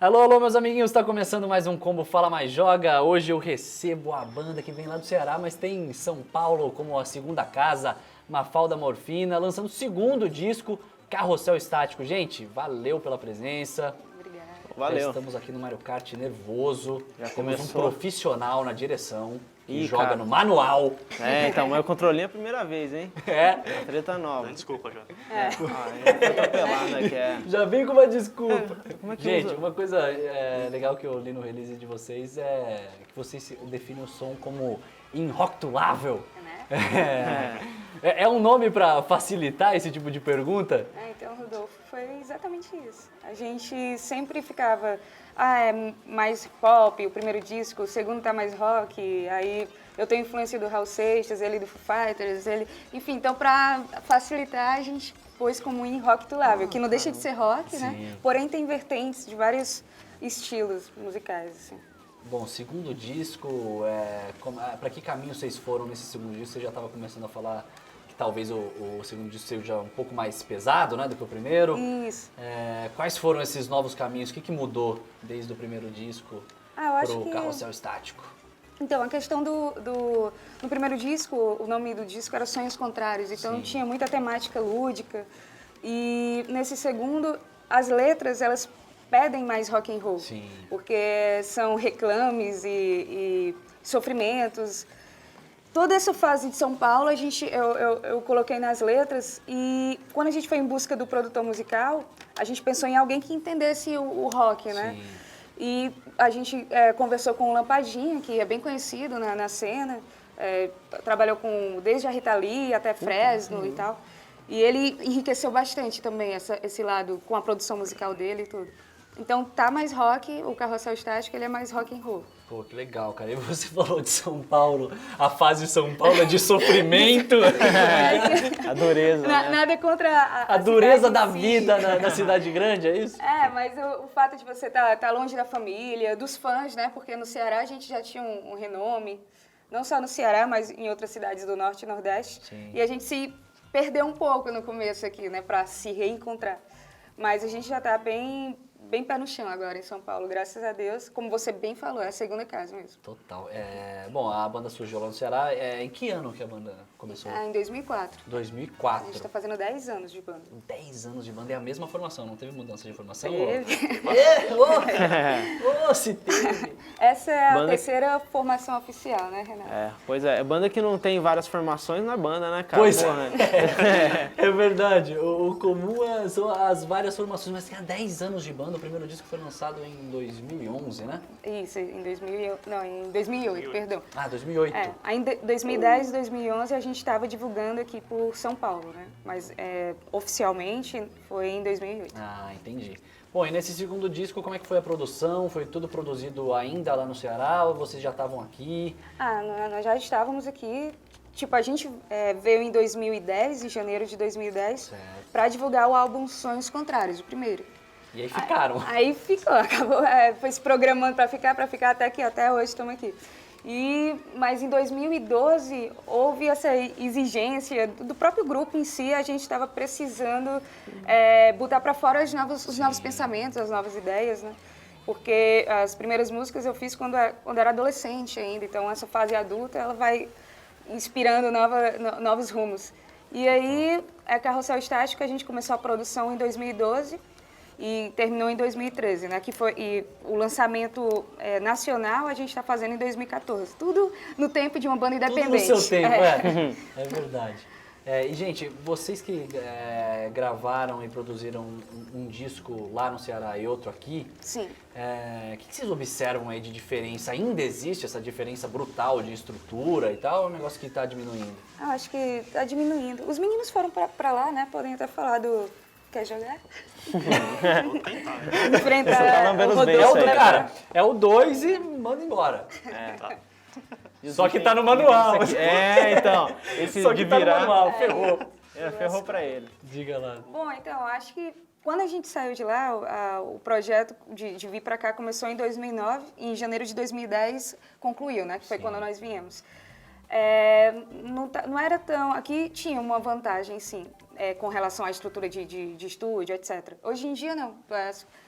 Alô, alô, meus amiguinhos, está começando mais um Combo Fala Mais Joga. Hoje eu recebo a banda que vem lá do Ceará, mas tem São Paulo como a segunda casa, Mafalda Morfina, lançando o segundo disco, Carrossel Estático. Gente, valeu pela presença. Obrigada. Valeu. Já estamos aqui no Mario Kart nervoso. Já Temos começou. um profissional na direção que Ih, joga cara. no manual. Então, mas o controlinho é a primeira vez, hein? É, A treta nova. Desculpa, Jota. Foi atropelado, né? Que é... já vem com uma desculpa. Como é que Gente, usa? uma coisa legal que eu li no release de vocês é que vocês definem o som como inroctulável. É um nome pra facilitar esse tipo de pergunta? Então, Rodolfo, foi exatamente isso. A gente sempre ficava, é mais pop, o primeiro disco, o segundo tá mais rock, aí eu tenho influência do Raul Seixas, ele do Foo Fighters, ele... Enfim, então pra facilitar a gente pôs como inroctulável, que não deixa de ser rock, né? Porém tem vertentes de vários estilos musicais, assim. Bom, segundo disco, pra que caminho vocês foram nesse segundo disco? Você já estava começando a falar que talvez o segundo disco seja um pouco mais pesado, né, do que o primeiro. Isso. Quais foram esses novos caminhos? O que mudou desde o primeiro disco Eu acho pro que... Carrossel Estático? Então, a questão no primeiro disco, o nome do disco era Sonhos Contrários, então Sim. tinha muita temática lúdica. E nesse segundo, as letras, elas pedem mais rock and roll. Sim. Porque são reclames e sofrimentos. Toda essa fase de São Paulo, eu coloquei nas letras, e quando a gente foi em busca do produtor musical, a gente pensou em alguém que entendesse o rock, né? Sim. E a gente conversou com o Lampadinha, que é bem conhecido na cena, trabalhou desde a Rita Lee até Fresno e tal. E ele enriqueceu bastante também esse lado com a produção musical dele e tudo. Então tá mais rock, o Carrossel Estático ele é mais rock and roll. Pô, que legal, cara. E você falou de São Paulo, a fase de São Paulo é de sofrimento. A dureza, né? Nada contra A dureza cidade da em si. vida na cidade grande, é isso? Mas o fato de você tá longe da família, dos fãs, né? Porque no Ceará a gente já tinha um renome, não só no Ceará, mas em outras cidades do Norte e Nordeste. Sim. E a gente se perdeu um pouco no começo aqui, né? Pra se reencontrar. Mas a gente já tá bem pé no chão agora em São Paulo, graças a Deus. Como você bem falou, é a segunda casa mesmo. Total. Bom, a banda surgiu lá no Ceará. Em que ano que a banda começou? Em 2004. A 2004. gente tá fazendo 10 anos de banda. 10 anos de banda. É a mesma formação, não teve mudança de formação? Teve. Se teve. Essa é a Banda- terceira formação oficial, né, Renato? Pois é, banda que não tem várias formações não é banda, né, cara? Pois Porra, é verdade. O comum são as várias formações, mas tem há 10 anos de banda. O primeiro disco foi lançado em 2011, né? Isso, em 2008, perdão. 2008. Aí em 2010 e 2011 a gente estava divulgando aqui por São Paulo, né? Mas oficialmente foi em 2008. Entendi. Bom, e nesse segundo disco, como é que foi a produção? Foi tudo produzido ainda lá no Ceará ou vocês já estavam aqui? Nós já estávamos aqui. Tipo, a gente veio em 2010, em janeiro de 2010, para divulgar o álbum Sonhos Contrários, o primeiro. E aí ficaram. Aí ficou, acabou, foi se programando para ficar até aqui, até hoje estamos aqui. Mas em 2012 houve essa exigência do próprio grupo em si, a gente estava precisando botar para fora os novos pensamentos, as novas ideias, né? Porque as primeiras músicas eu fiz quando era adolescente ainda, então essa fase adulta ela vai inspirando novos rumos. E aí, Carrossel Estático, a gente começou a produção em 2012 e terminou em 2013, né? E o lançamento nacional a gente está fazendo em 2014. Tudo no tempo de uma banda independente. Tudo no seu tempo, é verdade. E, gente, vocês que gravaram e produziram um disco lá no Ceará e outro aqui, Sim. O que vocês observam aí de diferença? Ainda existe essa diferença brutal de estrutura e tal, ou é um negócio que está diminuindo? Eu acho que está diminuindo. Os meninos foram para lá, né? Podem até falar do... Quer jogar? Vou tentar. Enfrentar Você tá lambendo o os beijos Rodolfo, aí, né? Cara, é o 2 e manda embora. Tá. Só que tá no manual. Então, esse Só de que tá no virar, manual, ferrou. ferrou pra ele. Diga lá. Bom, então, eu acho que quando a gente saiu de lá, o projeto de vir para cá começou em 2009 e em janeiro de 2010 concluiu, né? Que foi quando nós viemos. Não era tão... Aqui tinha uma vantagem, sim. com relação à estrutura de estúdio, etc. Hoje em dia, não.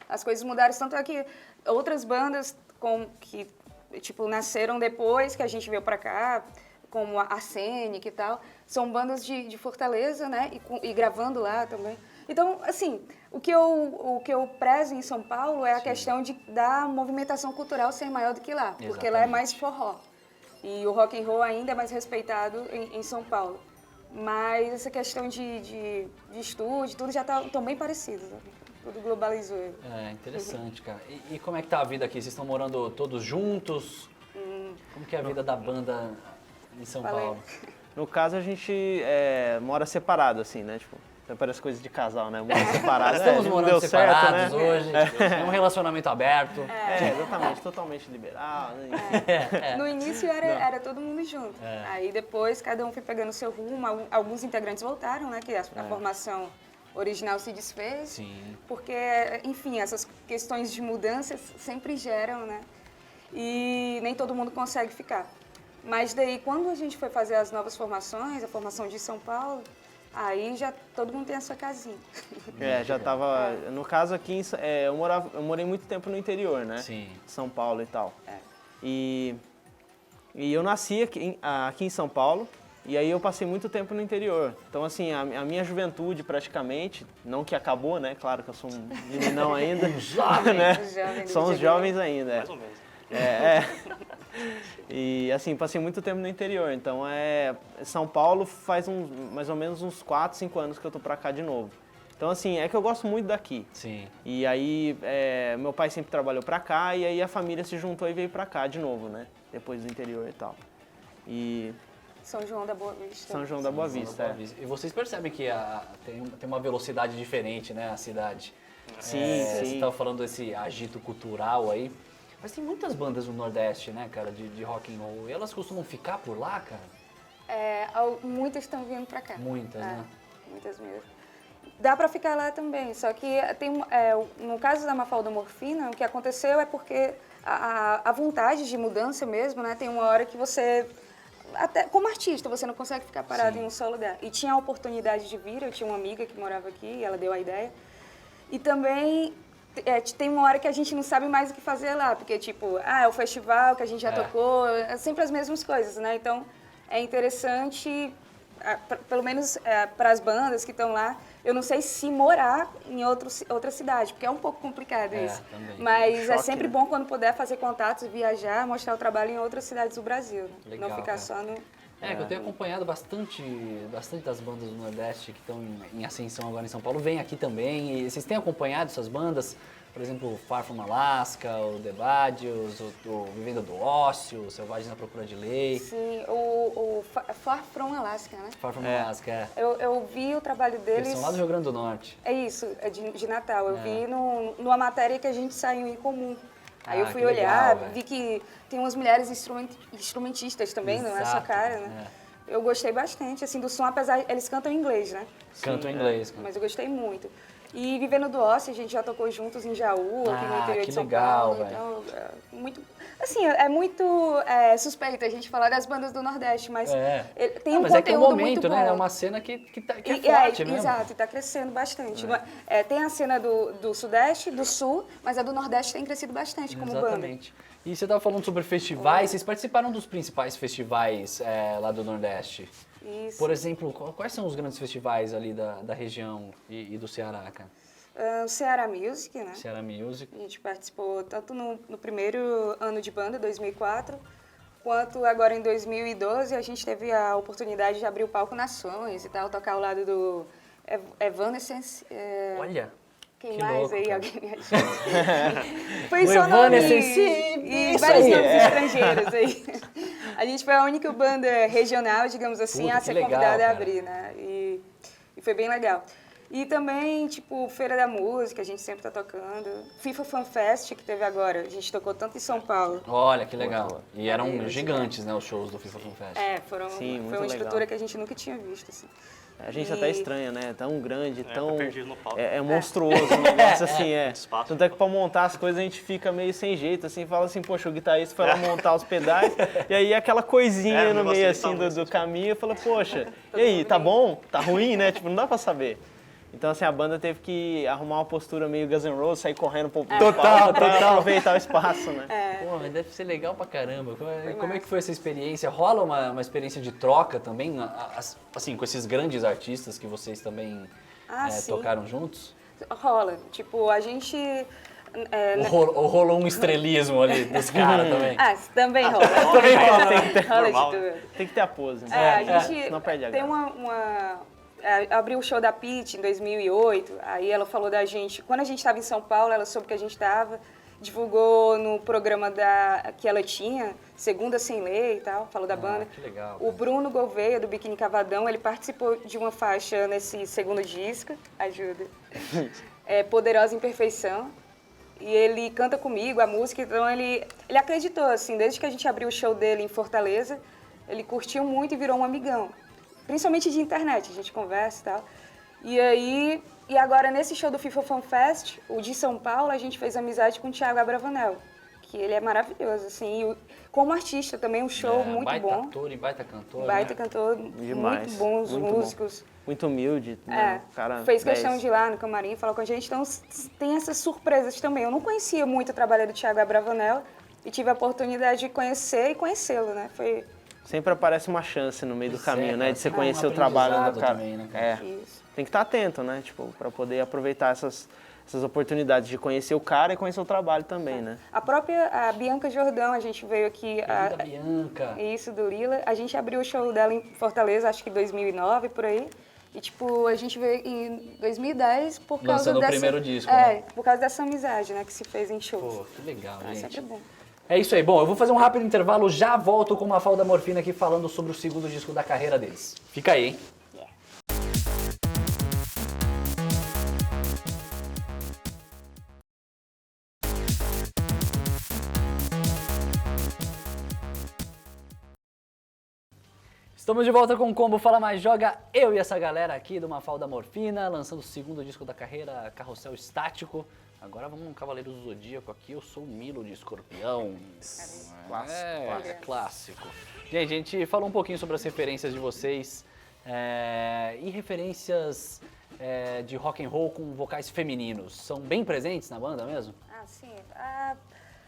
As coisas mudaram, tanto é que outras bandas que tipo, nasceram depois que a gente veio para cá, como a Arsênica e tal, são bandas de Fortaleza, né? E gravando lá também. Então, assim, o que eu prezo em São Paulo é a questão da movimentação cultural ser maior do que lá, porque lá é mais forró. E o rock and roll ainda é mais respeitado em São Paulo. Mas essa questão de estúdio, tudo já estão bem parecidos, né? Tudo globalizou. É, interessante, cara. E como é que tá a vida aqui? Vocês estão morando todos juntos? Como que é a vida da banda em São Paulo? No caso, a gente mora separado, assim, né? Tipo, parece coisa de casal, né? Mora separado. Estamos morando deu separados certo, né? hoje. É um relacionamento aberto. Exatamente. Totalmente liberal. Né? No início era todo mundo junto. Aí depois cada um foi pegando o seu rumo. Alguns integrantes voltaram, né? Que a formação original se desfez. Sim. Porque, enfim, essas questões de mudanças sempre geram, né? E nem todo mundo consegue ficar. Mas daí, quando a gente foi fazer as novas formações, a formação de São Paulo, aí já todo mundo tem a sua casinha. Já tava... No caso aqui, eu morei muito tempo no interior, né? Sim. São Paulo e tal. E eu nasci aqui em São Paulo, e aí eu passei muito tempo no interior. Então, assim, a minha juventude praticamente, não que acabou, né? Claro que eu sou um meninão ainda. Jovem, né? Somos jovens ainda. Mais ou menos. E assim, passei muito tempo no interior, então São Paulo faz mais ou menos uns 4, 5 anos que eu tô pra cá de novo. Então assim, é que eu gosto muito daqui. Sim. E aí, meu pai sempre trabalhou pra cá, e aí a família se juntou e veio pra cá de novo, né? Depois do interior e tal. E... São João da Boa Vista. São João da Boa Vista, E vocês percebem que tem uma velocidade diferente, né, a cidade? Sim, Você sim. estava falando desse agito cultural aí. Mas tem muitas bandas do Nordeste, né, cara, de rock and roll. E elas costumam ficar por lá, cara? Muitas estão vindo pra cá. Muitas, né? Muitas mesmo. Dá pra ficar lá também, só que no caso da Mafalda Morfina, o que aconteceu é porque a vontade de mudança mesmo, né, tem uma hora que você, até como artista, você não consegue ficar parado em um só lugar. E tinha a oportunidade de vir, eu tinha uma amiga que morava aqui, ela deu a ideia. E também... tem uma hora que a gente não sabe mais o que fazer lá, porque, tipo, é o festival que a gente já tocou, é sempre as mesmas coisas, né? Então, é interessante, pelo menos para as bandas que estão lá, eu não sei se morar em outra cidade, porque é um pouco complicado isso. Também. Mas é Choque, sempre né? bom quando puder fazer contatos, viajar, mostrar o trabalho em outras cidades do Brasil. Né? Legal, Não ficar cara. só no... Que eu tenho acompanhado bastante das bandas do Nordeste que estão em ascensão agora em São Paulo. Vem aqui também. E vocês têm acompanhado essas bandas? Por exemplo, Far From Alaska, o The Badios, o Vivendo do Ócio, o Selvagens na Procura de Lei. Sim, o Far From Alaska, né? Far From Alaska, Eu vi o trabalho deles... Eles são lá do Rio Grande do Norte. É isso, é de Natal. Eu vi numa matéria que a gente saiu em comum. Aí eu fui que olhar, legal, vi que tem umas mulheres instrumentistas também, não é só Exato, cara, né? Eu gostei bastante, assim, do som, apesar... Eles cantam em inglês, né? Cantam em inglês. Mas eu gostei muito. E Vivendo do Ócio, a gente já tocou juntos em Jaú, aqui no interior que de São legal, Paulo. velho. Então, muito... Assim, é muito suspeito a gente falar das bandas do Nordeste, mas tem um mas é que é um conteúdo muito momento, bom. né? É uma cena que é forte mesmo. Exato, e está crescendo bastante. Tem a cena do Sudeste, do Sul, mas a do Nordeste tem crescido bastante como banda. Exatamente. E você estava falando sobre festivais, vocês participaram dos principais festivais lá do Nordeste. Isso. Por exemplo, quais são os grandes festivais ali da região e do Ceará, cara? O Ceará Music, né? Ceará Music. A gente participou tanto no primeiro ano de banda, 2004, quanto agora em 2012 a gente teve a oportunidade de abrir o palco Nações e tal, tocar ao lado do Evanescence. Olha! Quem que mais louco, aí? cara. Alguém me ajuda? Foi O só nome Evanescence, e isso vários aí. nomes estrangeiros aí. A gente foi a única banda regional, digamos assim, Puta, a que ser legal, convidada a cara. abrir, né? E foi bem legal. E também, tipo, Feira da Música, a gente sempre tá tocando. FIFA Fan Fest, que teve agora, a gente tocou tanto em São Paulo. Olha, que legal. E eram Maravilhoso, gigantes, né, os shows do FIFA Fan Fest. Sim, Foi muito uma legal. estrutura que a gente nunca tinha visto, assim. A gente até estranha, né? É tão grande, tá tão... perdido no palco. É monstruoso o negócio, assim, espaço. Tanto é que pra montar as coisas a gente fica meio sem jeito, assim, fala assim, poxa, o guitarrista foi lá montar os pedais, e aí aquela coisinha o no negócio meio, desse assim, tamanho, do caminho, fala, poxa, e aí, tá bom? Tá ruim, né? Tipo, não dá pra saber. Então, assim, a banda teve que arrumar uma postura meio Guns N' Roses, sair correndo pro palco pra aproveitar o espaço, né? Pô, mas deve ser legal pra caramba. Como é que foi essa experiência? Rola uma experiência de troca também, assim, com esses grandes artistas que vocês também Sim. tocaram juntos? Rola. Tipo, a gente... Ou rolou um estrelismo ali dos caras também? Também rola. Também rola, né? Rola Normal. de tudo. Tem que ter a pose, né? A gente Senão perde a tem graça. abriu o show da Pitty em 2008, aí ela falou da gente, quando a gente estava em São Paulo, ela soube que a gente estava, divulgou no programa que ela tinha, Segunda Sem Lei e tal, falou da banda. Que legal. O Bruno Gouveia, do Biquíni Cavadão, ele participou de uma faixa nesse segundo disco, ajuda, Poderosa Imperfeição, e ele canta comigo a música, então ele acreditou, assim, desde que a gente abriu o show dele em Fortaleza, ele curtiu muito e virou um amigão. Principalmente de internet, a gente conversa e tal. E agora nesse show do FIFA Fan Fest, o de São Paulo, a gente fez amizade com o Thiago Abravanel, que ele é maravilhoso, assim, e como artista também, um show muito baita bom. Ator e baita cantor, Baita né? cantor, Demais. muito bons Muito músicos. Bom. Muito humilde, né? O cara Fez 10. questão de ir lá no camarim, falar com a gente, então tem essas surpresas também. Eu não conhecia muito o trabalho do Thiago Abravanel e tive a oportunidade de conhecer e conhecê-lo, né? Foi Sempre aparece uma chance no meio do caminho, né? De você um conhecer o trabalho do aprendizado cara. também, né, cara? isso. Tem que estar atento, né? Tipo, para poder aproveitar essas oportunidades de conhecer o cara e conhecer o trabalho também, né? A Bianca Jordão, a gente veio aqui... Da Bianca. Isso, do Lila. A gente abriu o show dela em Fortaleza, acho que em 2009, por aí. E, tipo, a gente veio em 2010 por causa Lançando dessa... o primeiro disco, né? por causa dessa amizade, né, que se fez em shows. Pô, que legal, gente. Sempre bom. É isso aí. Bom, eu vou fazer um rápido intervalo, já volto com uma Mafalda Morfina aqui falando sobre o segundo disco da carreira deles. Fica aí, hein? Estamos de volta com o Combo Fala Mais Joga, eu e essa galera aqui do Mafalda Morfina, lançando o segundo disco da carreira, Carrossel Estático. Agora vamos no Cavaleiro do Zodíaco aqui, eu sou o Milo de Escorpião. Clássico. Gente, a gente falou um pouquinho sobre as referências de vocês e referências de rock and roll com vocais femininos. São bem presentes na banda mesmo? Sim.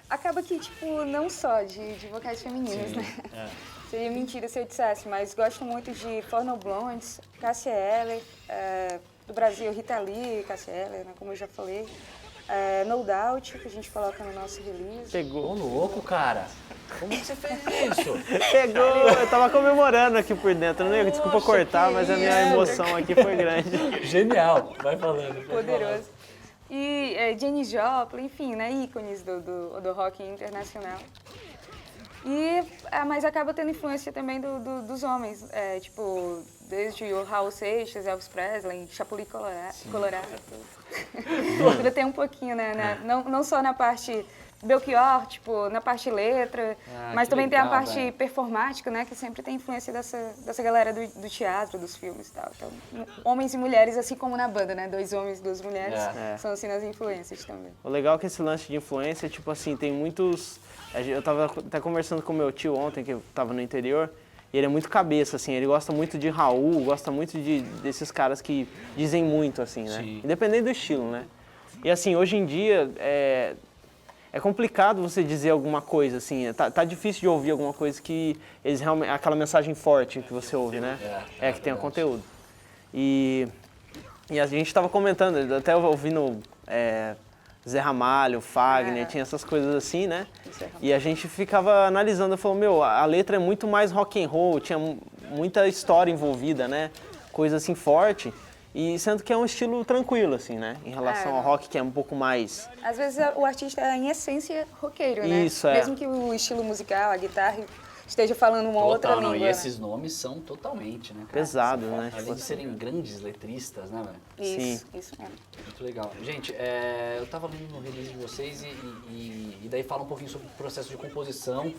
Acaba que, tipo, não só de vocais femininos, né? Seria mentira se eu dissesse, mas gosto muito de Four No Blondes, Cássia Eller, do Brasil, Rita Lee, Cássia Eller, né, como eu já falei. No Doubt, que a gente coloca no nosso release. Pegou. Ô, louco, cara. Como que você fez isso? Pegou. Eu tava comemorando aqui por dentro. Desculpa cortar, mas a minha emoção aqui foi grande. Genial. Vai falando. Poderoso. E Janis Joplin, enfim, né, ícones do rock internacional. Mas acaba tendo influência também dos homens, tipo, desde o Raul Seixas, Elvis Presley, Chapuli Colorado. Tudo tem um pouquinho, né? Não só na parte Belchior, tipo, na parte letra, mas também legal, tem a parte velho. performática, né? Que sempre tem influência dessa galera do teatro, dos filmes e tal. Então, homens e mulheres, assim como na banda, né? 2 homens, 2 mulheres, são assim nas influências também. O legal é que esse lance de influência, tipo assim, tem muitos... Eu tava até conversando com meu tio ontem, que eu tava no interior, e ele é muito cabeça, assim, ele gosta muito de Raul, gosta muito desses caras que dizem muito, assim, né? Sim. Independente do estilo, né? E assim, hoje em dia, é complicado você dizer alguma coisa, assim, tá difícil de ouvir alguma coisa que eles realmente, aquela mensagem forte que você ouve, né? Que tenha conteúdo. E a gente tava comentando, até ouvindo Zé Ramalho, Fagner, tinha essas coisas assim, né? E a gente ficava analisando, falou, a letra é muito mais rock and roll, tinha muita história envolvida, né? Coisa assim forte. E sendo que é um estilo tranquilo, assim, né? Em relação ao rock, que é um pouco mais... Às vezes o artista é, em essência, roqueiro, né? Isso, Mesmo que o estilo musical, a guitarra, esteja falando uma outra língua. E né? esses nomes são totalmente, né, cara? Pesado, né? Além de serem grandes letristas, né, velho? Isso mesmo. Muito legal. Gente, eu tava vendo no release de vocês e daí fala um pouquinho sobre o processo de composição.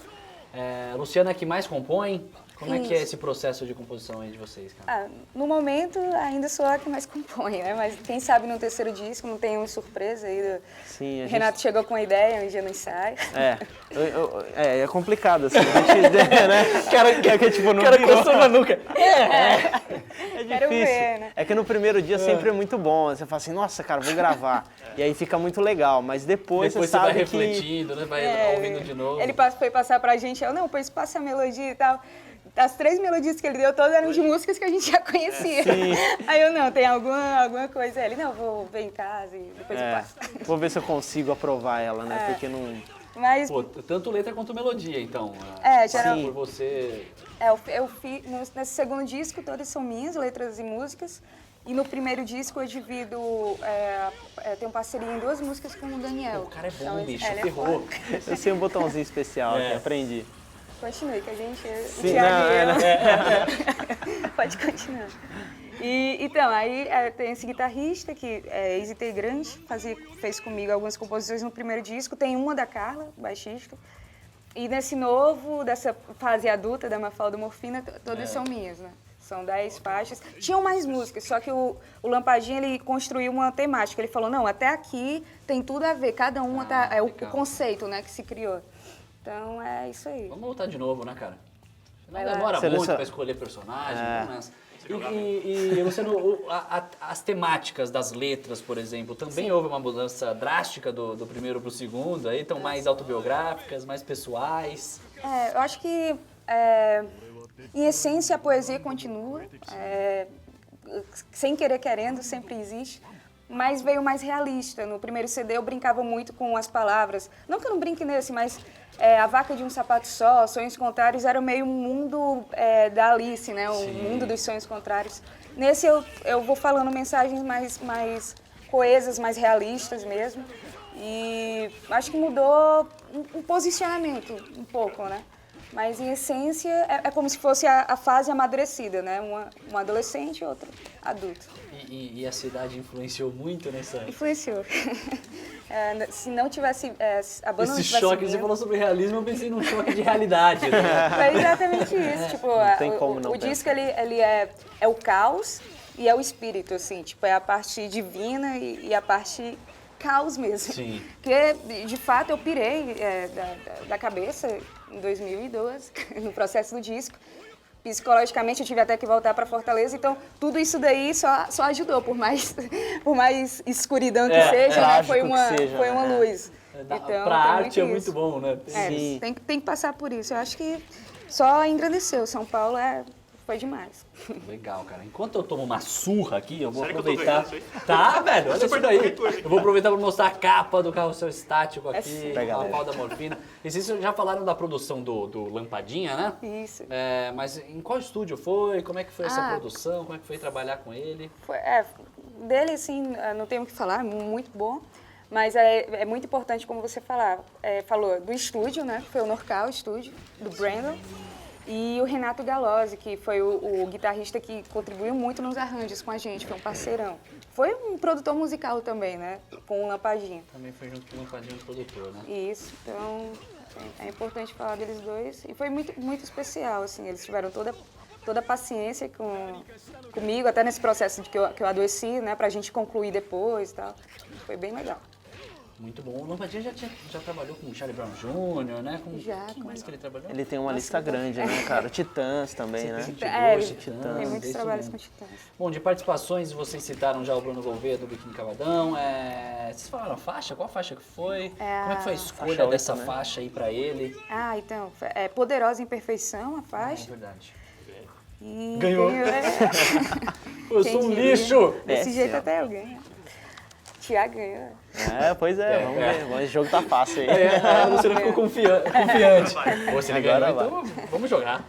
Luciana é que mais compõe? Como é que é Isso. esse processo de composição aí de vocês, cara? No momento, ainda sou a que mais compõe, né? Mas quem sabe no terceiro disco não tem uma surpresa aí. Sim, a O Renato chegou com a ideia um dia no ensaio. É complicado, assim, a gente, né? Que tipo, não virou. Coçando a nuca. É Quero difícil. ver, né? É que no primeiro dia sempre é muito bom. Você fala assim, nossa, cara, vou gravar. E aí fica muito legal. Mas depois Depois você você vai sabe que... refletindo, né? Vai ouvindo de novo. Ele foi passar pra gente, eu, não, pois passa a melodia e tal. As 3 melodias que ele deu, todas eram de músicas que a gente já conhecia. Sim. Aí eu, não, tem alguma coisa. Ele, não, vou ver em casa e depois eu passo. Vou ver se eu consigo aprovar ela, né? Porque não... Mas, Pô, tanto letra quanto melodia, então. geral- Por você... eu fiz, nesse segundo disco, todas são minhas, letras e músicas. E no primeiro disco eu divido, tenho parceria em 2 músicas com o Daniel. O cara é bom, Então, bicho, ele é ferrou. foda. Eu sei um botãozinho especial que aprendi. Continue, que a gente... o Sim, Thiago e não, eu. Pode continuar. Então, aí tem esse guitarrista que é ex-integrante, fez comigo algumas composições no primeiro disco. Tem uma da Carla, baixista. E nesse novo, dessa fase adulta da Mafalda Morfina, todas são minhas, né? São 10 faixas. Tinham mais músicas, só que o Lampadinha, ele construiu uma temática. Ele falou, não, até aqui tem tudo a ver, cada uma é o legal. conceito, né, que se criou. Então, é isso aí. Vamos voltar de novo, né, cara? Não Vai lá. demora Seleciona- muito pra escolher personagem, começa. E Luciano, as temáticas das letras, por exemplo, também houve uma mudança drástica do primeiro pro segundo? Aí estão mais autobiográficas, mais pessoais? Eu acho que, em essência, a poesia continua. Sem querer querendo, sempre existe. Mas veio mais realista. No primeiro CD eu brincava muito com as palavras. Não que eu não brinque nesse, mas A Vaca de um Sapato Só, Sonhos Contrários, era meio um mundo da Alice, né? O mundo dos sonhos contrários. Nesse eu vou falando mensagens mais coesas, mais realistas mesmo. E acho que mudou um posicionamento um pouco, né? Mas, em essência, é como se fosse a fase amadurecida, né? Uma adolescente e outra adulto. E a cidade influenciou muito nessa... Influenciou. Se não tivesse... a banda não Esse tivesse choque, você vindo, falou sobre realismo, eu pensei num choque de realidade. Né? é exatamente isso. Tipo, tem como não o disco, ele é o caos e é o espírito, assim. Tipo, é a parte divina e a parte caos mesmo. Sim. Porque, de fato, eu pirei da cabeça em 2012, no processo do disco. Psicologicamente, eu tive até que voltar para Fortaleza. Então, tudo isso daí só ajudou, por mais escuridão que seja, né? trágico Foi que uma, seja, foi uma né? luz. Então, Pra tem arte é muito muito isso. bom, né? Sim. Tem que passar por isso. Eu acho que só engrandeceu. São Paulo foi demais. Legal, cara. Enquanto eu tomo uma surra aqui, eu vou Sério que eu tô aproveitar. ganhando isso aí? Tá, velho, olha Você isso perdeu daí. muito hoje. Eu vou aproveitar para mostrar a capa do carrossel estático aqui, sim. Pega a leve. pau da morfina. E vocês já falaram da produção do Lampadinha, né? Isso. Mas em qual estúdio foi? Como é que foi essa Ah. produção? Como é que foi trabalhar com ele? Dele, assim, não tenho o que falar, muito bom. Mas é muito importante, como você falou, do estúdio, né? Que foi o Norcal Estúdio, do Brandon. E o Renato Galozzi, que foi o guitarrista que contribuiu muito nos arranjos com a gente, foi um parceirão. Foi um produtor musical também, né? Com o Lampadinha. Também foi junto com o Lampadinha, o produtor, né? Isso, então é importante falar deles dois. E foi muito, muito especial, assim, eles tiveram toda a paciência comigo, até nesse processo de que eu adoeci, né? Pra gente concluir depois e tal. Foi bem legal. Muito bom. O Lampadinha já trabalhou com o Charlie Brown Jr., né? Já, Quem mais que ele trabalhou? Ele tem uma lista grande, né, cara? Titãs também, né? Tem muitos isso trabalhos mesmo. com Titãs. Bom, de participações, vocês citaram já o Bruno Gouveia do Biquíni Cavadão. Vocês falaram a faixa? Qual faixa que foi? Como é que foi a escolha Faixa dessa 8, né? faixa aí pra ele? Então, é Poderosa Imperfeição, a É faixa. verdade. E Ganhou. Eu Quem sou um diria? lixo! Desse jeito ó. até eu ganho. Tiago ganhou. Pois é, vamos ver. Esse jogo tá fácil aí. A Luciana ficou confiante. Pô, se ele Agora ganhou, então vamos jogar.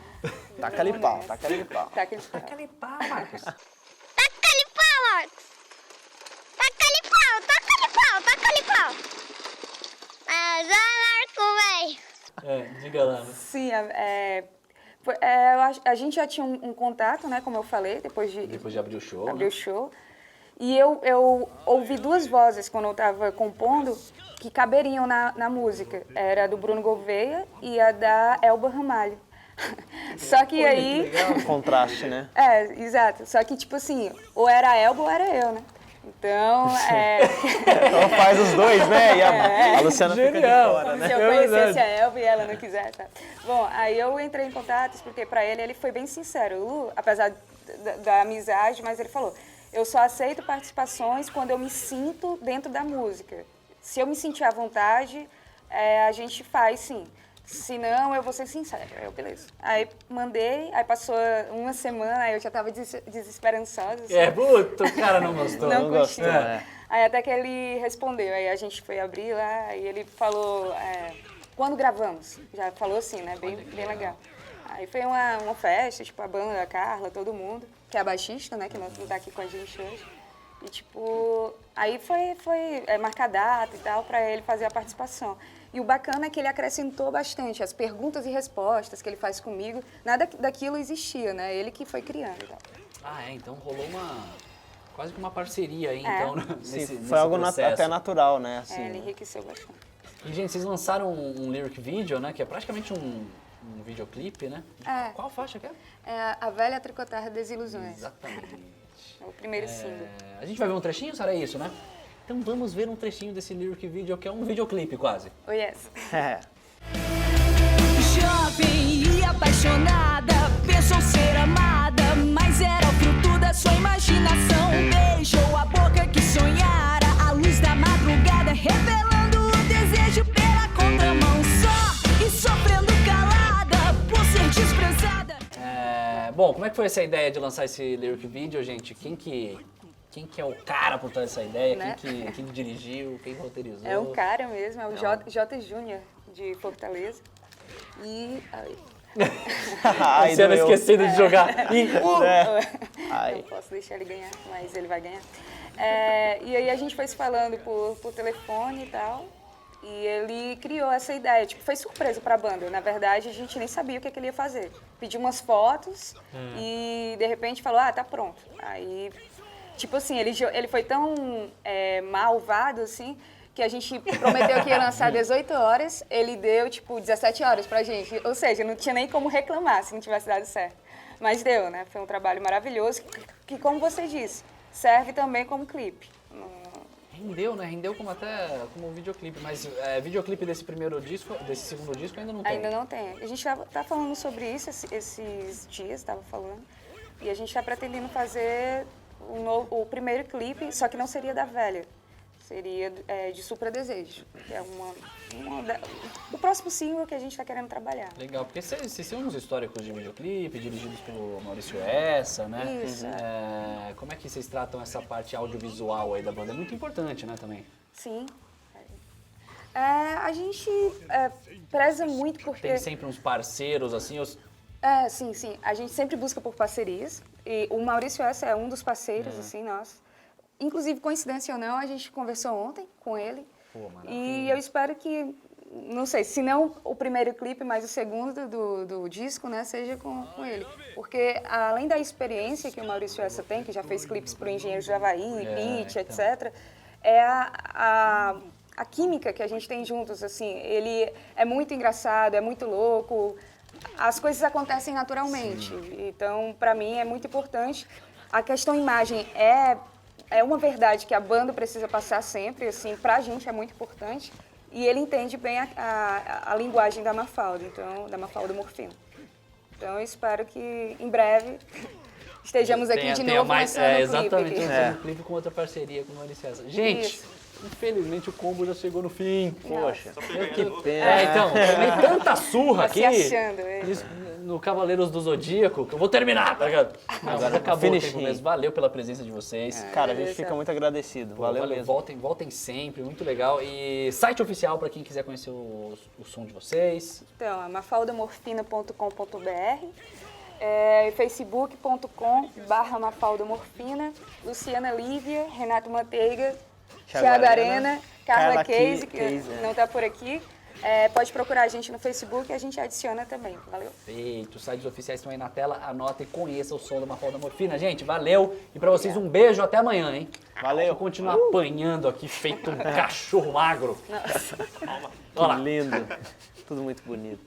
Taca ali pau, taca ali pau. Tá aquele Aquele pau, Marcos. Taca-lhe pau, Marcos! Taca-lhe pau, taca-lhe pau, taca-lhe pau! Mas Marco, véi! Diga lá. Sim, a gente já tinha um contato, né, como eu falei, depois de Depois de abrir o show, abrir né? o show. E eu ouvi duas vozes quando eu estava compondo que caberiam na música. Era a do Bruno Gouveia e a da Elba Ramalho. Só que aí... Contraste, né? Exato. Só que, tipo assim, ou era a Elba ou era eu, né? Então, Então faz os dois, né? E a Luciana fica de fora, como né? se eu conhecesse a Elba e ela não quisesse. Tá? Bom, aí eu entrei em contato, expliquei pra ele foi bem sincero. Lu, apesar da amizade, mas ele falou, eu só aceito participações quando eu me sinto dentro da música. Se eu me sentir à vontade, a gente faz sim. Se não, eu vou ser sincera. Eu, beleza. Aí mandei, aí passou uma semana, aí eu já tava desesperançosa. Assim. Puta, o cara não gostou. Não gostou, curtiu. Aí até que ele respondeu, aí a gente foi abrir lá, aí ele falou, quando gravamos? Já falou assim, né? Bem legal. Aí foi uma festa, tipo, a banda da Carla, todo mundo, que é a baixista, né? Que não tá aqui com a gente hoje. E, tipo, aí foi marcar data e tal, pra ele fazer a participação. E o bacana é que ele acrescentou bastante, as perguntas e respostas que ele faz comigo, nada daquilo existia, né? Ele que foi criando e tal. Então rolou quase que uma parceria aí, então, nesse Foi algo processo. até natural, né? Assim, Ele enriqueceu bastante. E, gente, vocês lançaram um lyric video, né? Que é praticamente um videoclipe, né? Qual faixa que é? É A Velha Tricotar das Ilusões. Exatamente. É o primeiro single. A gente vai ver um trechinho, Sara, é isso, né? Então vamos ver um trechinho desse lyric video, que é um videoclipe quase. Oh, yes. Jovem e apaixonada, pensou ser amada, mas era o fruto da sua imaginação. Beijou a boca que sonhara, a luz da madrugada, revelando o desejo pela contramão. Só e sofrendo calada, por ser desprezada. Bom, como é que foi essa ideia de lançar esse lyric video, gente? Quem que é o cara por trás dessa ideia? Né? Quem dirigiu? Quem roteirizou? É um cara mesmo, é o J. Júnior, de Fortaleza. E... Ai, Você não doeu. esquecendo de jogar. Não posso deixar ele ganhar, mas ele vai ganhar. E aí a gente foi se falando por telefone e tal. E ele criou essa ideia. Tipo, foi surpresa pra banda. Na verdade, a gente nem sabia o que ele ia fazer. Pediu umas fotos e, de repente, falou, tá pronto. Aí, tipo assim, ele foi tão malvado, assim, que a gente prometeu que ia lançar 18 horas, ele deu, tipo, 17 horas pra gente. Ou seja, não tinha nem como reclamar se não tivesse dado certo. Mas deu, né? Foi um trabalho maravilhoso que, como você disse, serve também como clipe. Rendeu, né? Rendeu como videoclipe, mas videoclipe desse segundo disco ainda não tem. Ainda não tem. A gente tá falando sobre isso esses dias, estava falando, e a gente está pretendendo fazer o primeiro clipe, só que não seria da velha, seria de Supra Desejo, que é o próximo single que a gente está querendo trabalhar. Legal, porque vocês têm uns históricos de videoclipe, dirigidos pelo Maurício Essa, né? Isso. Como é que vocês tratam essa parte audiovisual aí da banda? É muito importante, né, também? Sim. A gente preza muito porque... Tem sempre uns parceiros, assim, Sim. A gente sempre busca por parcerias. E o Maurício Essa é um dos parceiros, assim, nosso. Inclusive, coincidência ou não, a gente conversou ontem com ele. Pô, maravilha. E eu espero que, não sei, se não o primeiro clipe, mas o segundo do disco, né, seja com ele. Porque, além da experiência que o Maurício Essa tem, que já fez clipes para o Engenheiros do Havaí, Pitty, etc., a química que a gente tem juntos, assim. Ele é muito engraçado, é muito louco, as coisas acontecem naturalmente. Sim. Então, para mim, é muito importante. A questão imagem é uma verdade que a banda precisa passar sempre, assim, pra gente é muito importante. E ele entende bem a linguagem da Mafalda, então, da Mafalda Morfina. Então, eu espero que, em breve, estejamos aqui de novo lançando o exatamente, clipe. lançando um clipe com outra parceria com o Maurício Essa. Gente, infelizmente o combo já chegou no fim. Poxa, Que pena. Então, tomei tanta surra aqui. Se achando, No Cavaleiros do Zodíaco, que eu vou terminar, tá ligado? Agora acabou o tempo mesmo. Valeu pela presença de vocês. Cara, a gente fica muito agradecido. Valeu mesmo. Voltem sempre, muito legal. E site oficial para quem quiser conhecer o som de vocês. Então, é mafaldamorfina.com.br, facebook.com/mafaldamorfina, Luciana Lívia, Renato Manteiga, Thiago Arena, Carla Case, que não está por aqui. pode procurar a gente no Facebook e a gente adiciona também. Valeu? Feito, os sites oficiais estão aí na tela, anota e conheça o som da Mafalda Morfina. Gente, valeu. E pra vocês um beijo, até amanhã, hein? Valeu. Vou continuar apanhando aqui, feito um cachorro magro. Que lindo. Tudo muito bonito.